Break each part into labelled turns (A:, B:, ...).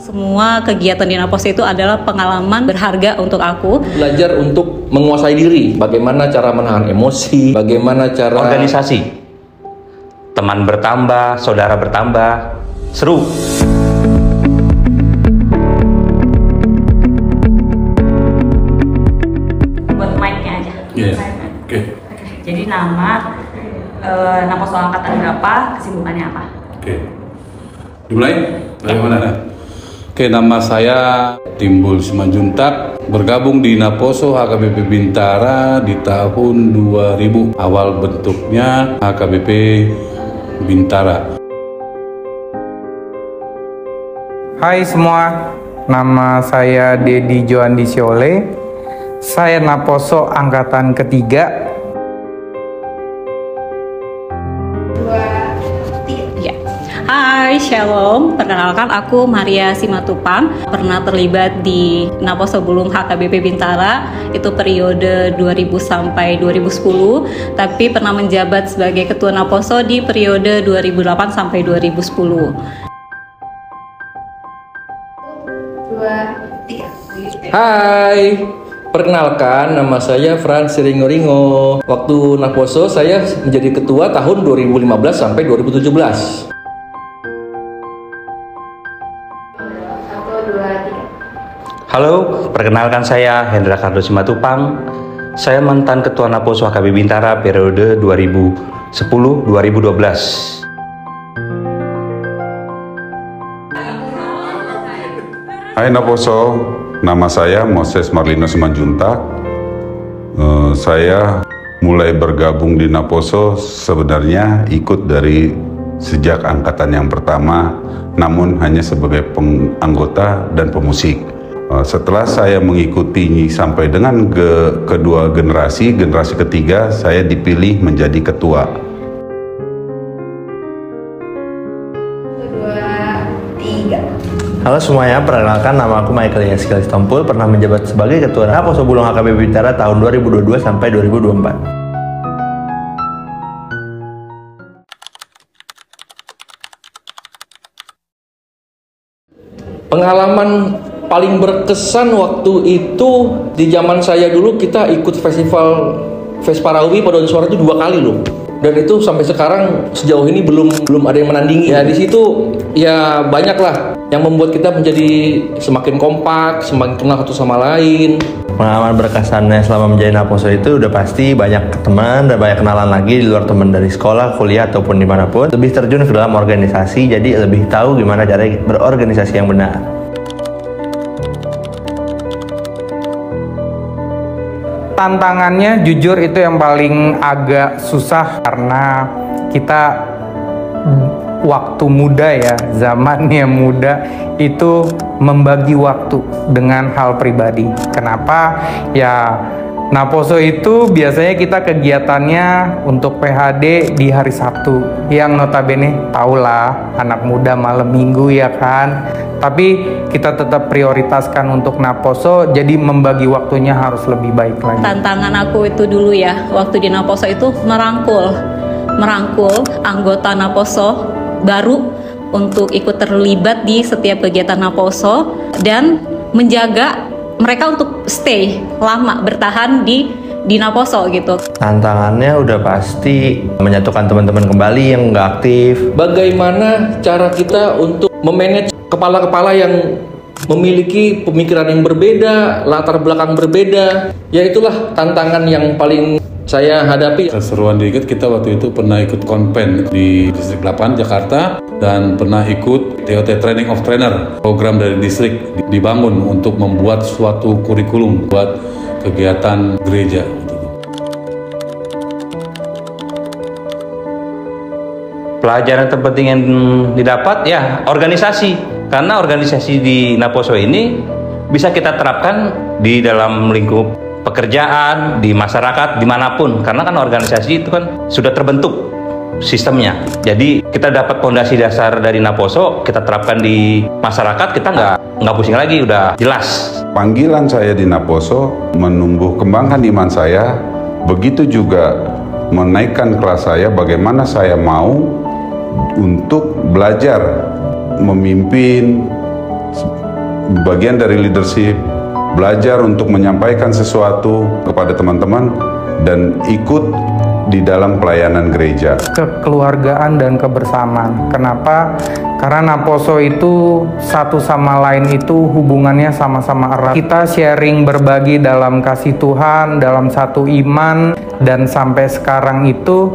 A: Semua kegiatan di Naposo itu adalah pengalaman berharga untuk aku.
B: Belajar untuk menguasai diri, bagaimana cara menahan emosi, bagaimana cara
C: organisasi. Teman bertambah, saudara bertambah, seru.
A: Buat mic-nya aja.
D: Iya. Oke.
A: Jadi nama Naposo angkatan berapa, kesibukannya apa?
D: Oke. Dimulai? Bagaimana? Oke, nama saya Timbul Simanjuntak, bergabung di Naposo HKBP Bintara di tahun 2000. Awal bentuknya HKBP Bintara.
E: Hai semua, nama saya Dedi Joandi Siole. Saya Naposo angkatan ketiga.
A: Hai, Shalom. Perkenalkan aku Maria Simatupang. Pernah terlibat di Naposo Bulung HKBP Bintara. Itu periode 2000 sampai 2010. Tapi pernah menjabat sebagai Ketua Naposo di periode 2008 sampai 2010.
B: Hai, perkenalkan nama saya Frans Ringo-Ringo. Waktu Naposo saya menjadi ketua tahun 2015 sampai 2017.
C: Halo, perkenalkan saya Hendra Kardo Simatupang. Saya mantan Ketua Naposo HKBP Bintara periode 2010-2012.
F: Hai Naposo, nama saya Moses Marlino Simanjuntak. Saya mulai bergabung di Naposo sebenarnya ikut dari sejak angkatan yang pertama, namun hanya sebagai anggota dan pemusik. Setelah saya mengikuti sampai dengan kedua generasi ketiga, saya dipilih menjadi ketua.
G: Halo semuanya, perkenalkan nama aku Michael Yaskil Istompul, pernah menjabat sebagai Ketua Naposo Bulung HKBP Bintara tahun 2022 sampai 2024.
B: Pengalaman paling berkesan waktu itu di zaman saya dulu, kita ikut festival Vesparawi Paduan Suara itu 2 kali loh. Dan itu sampai sekarang sejauh ini belum ada yang menandingi. Ya di situ ya banyak lah yang membuat kita menjadi semakin kompak, semakin kenal satu sama lain.
G: Pengalaman berkesannya selama menjadi Naposo itu udah pasti banyak teman dan banyak kenalan lagi di luar teman dari sekolah, kuliah ataupun dimanapun. Lebih terjun ke dalam organisasi, jadi lebih tahu gimana cara berorganisasi yang benar.
E: Tantangannya jujur itu yang paling agak susah karena kita waktu muda ya, zamannya muda itu membagi waktu dengan hal pribadi. Kenapa? Ya Naposo itu biasanya kita kegiatannya untuk PHD di hari Sabtu, yang notabene tahulah anak muda malam minggu ya kan. Tapi kita tetap prioritaskan untuk Naposo, jadi membagi waktunya harus lebih baik lagi.
A: Tantangan aku itu dulu ya, waktu di Naposo itu merangkul anggota Naposo baru untuk ikut terlibat di setiap kegiatan Naposo dan menjaga mereka untuk stay lama, bertahan di Naposo gitu.
G: Tantangannya udah pasti menyatukan teman-teman kembali yang nggak aktif.
B: Bagaimana cara kita untuk memanage kepala-kepala yang memiliki pemikiran yang berbeda, latar belakang berbeda. Ya itulah tantangan yang paling saya hadapi.
D: Keseruan dikit, kita waktu itu pernah ikut konpen di Distrik 8 Jakarta dan pernah ikut TOT Training of Trainer, program dari distrik dibangun untuk membuat suatu kurikulum buat kegiatan gereja.
C: Pelajaran terpenting yang didapat ya organisasi, karena organisasi di Naposo ini bisa kita terapkan di dalam lingkup pekerjaan, di masyarakat, dimanapun, karena kan organisasi itu kan sudah terbentuk sistemnya. Jadi kita dapat fondasi dasar dari Naposo, kita terapkan di masyarakat, kita nggak pusing lagi, udah jelas.
F: Panggilan saya di Naposo menumbuh kembangkan iman saya, begitu juga menaikkan kelas saya, bagaimana saya mau untuk belajar memimpin bagian dari leadership, belajar untuk menyampaikan sesuatu kepada teman-teman, dan ikut di dalam pelayanan gereja.
E: Kekeluargaan dan kebersamaan. Kenapa? Karena Naposo itu satu sama lain itu hubungannya sama-sama erat. Kita sharing berbagi dalam kasih Tuhan, dalam satu iman, dan sampai sekarang itu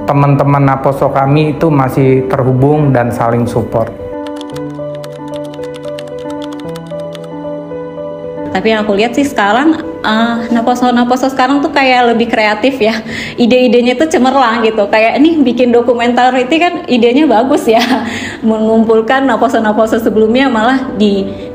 E: teman-teman Naposo kami itu masih terhubung dan saling support.
A: Tapi yang aku lihat sih sekarang Naposo sekarang tuh kayak lebih kreatif ya. Ide-idenya tuh cemerlang gitu. Kayak ini bikin dokumenter itu kan idenya bagus ya. Mengumpulkan Naposo sebelumnya malah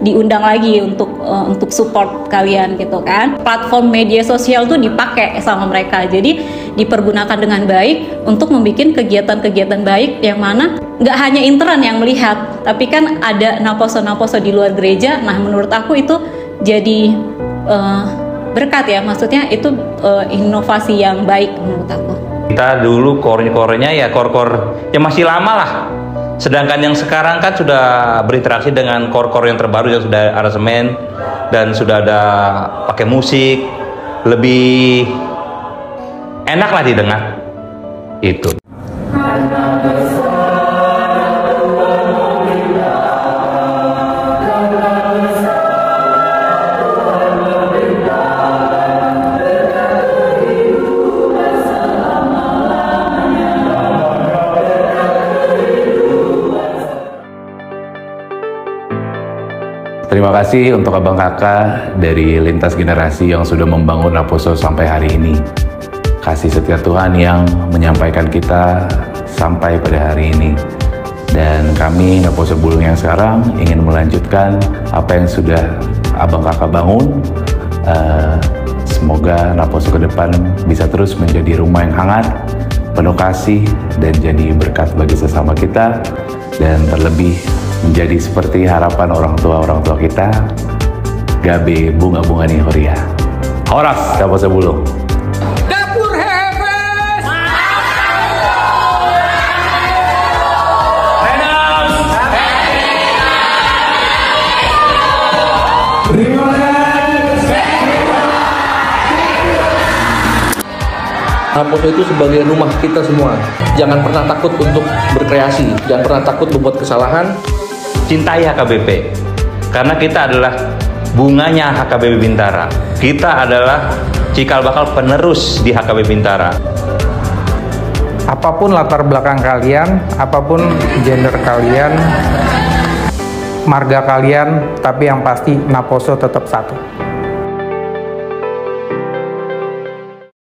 A: diundang lagi untuk support kalian gitu kan. Platform media sosial tuh dipakai sama mereka. Jadi dipergunakan dengan baik untuk membuat kegiatan-kegiatan baik yang mana nggak hanya intern yang melihat, tapi kan ada Naposo di luar gereja. Nah, menurut aku itu jadi berkat ya, maksudnya itu inovasi yang baik menurut aku.
C: Kita dulu core-nya ya core yang masih lama lah, sedangkan yang sekarang kan sudah berinteraksi dengan core yang terbaru yang sudah aransemen dan sudah ada pakai musik, lebih enak lah didengar itu.
H: Terima kasih untuk abang kakak dari lintas generasi yang sudah membangun Naposo sampai hari ini. Kasih setia Tuhan yang menyampaikan kita sampai pada hari ini. Dan kami Naposo Bulung yang sekarang ingin melanjutkan apa yang sudah abang kakak bangun. Semoga Naposo ke depan bisa terus menjadi rumah yang hangat, penuh kasih, dan jadi berkat bagi sesama kita. Dan terlebih menjadi seperti harapan orang tua kita, Gabe bunga-bunga nih Horia. Horas Naposo Bulung.
I: Dapur Heaven.
B: Naposo itu sebagai rumah kita semua. Jangan pernah takut untuk berkreasi, jangan pernah takut membuat kesalahan.
C: Cintai HKBP, karena kita adalah bunganya HKBP Bintara. Kita adalah cikal bakal penerus di HKBP Bintara.
E: Apapun latar belakang kalian, apapun gender kalian, marga kalian, tapi yang pasti Naposo tetap satu.